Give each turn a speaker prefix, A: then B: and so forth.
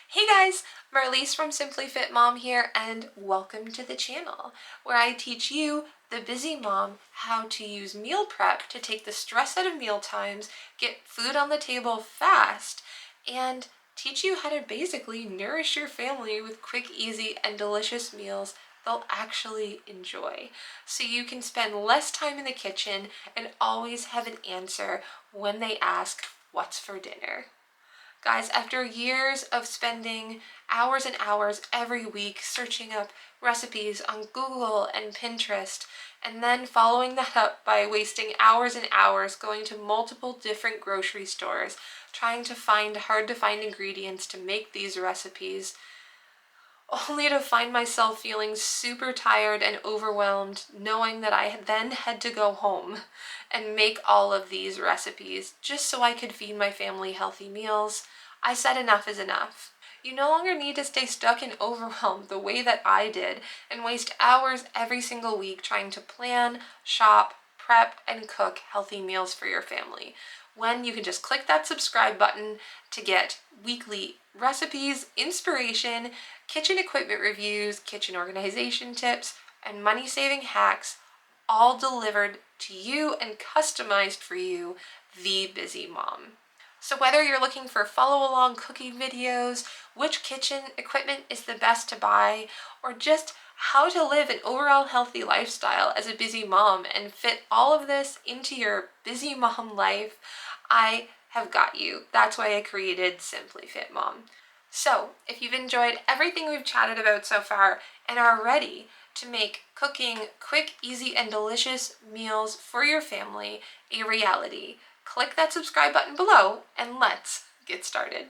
A: Hey guys, Marliese from Simply Fit Mom here, and welcome to the channel where I teach you, the busy mom, how to use meal prep to take the stress out of meal times, get food on the table fast, and teach you how to basically nourish your family with quick, easy, and delicious meals they'll actually enjoy. So you can spend less time in the kitchen and always have an answer when they ask, "What's for dinner?" Guys, after years of spending hours and hours every week searching up recipes on Google and Pinterest, and then following that up by wasting hours and hours going to multiple different grocery stores, trying to find hard to find ingredients to make these recipes, only to find myself feeling super tired and overwhelmed, knowing that I then had to go home and make all of these recipes just so I could feed my family healthy meals, I said enough is enough. You no longer need to stay stuck and overwhelmed the way that I did and waste hours every single week trying to plan, shop, prep, and cook healthy meals for your family, when you can just click that subscribe button to get weekly recipes, inspiration, kitchen equipment reviews, kitchen organization tips, and money-saving hacks, all delivered to you and customized for you, the busy mom. So whether you're looking for follow-along cooking videos, which kitchen equipment is the best to buy, or just how to live an overall healthy lifestyle as a busy mom and fit all of this into your busy mom life, I have got you. That's why I created Simply Fit Mom. So if you've enjoyed everything we've chatted about so far and are ready to make cooking quick, easy, and delicious meals for your family a reality, click that subscribe button below and let's get started.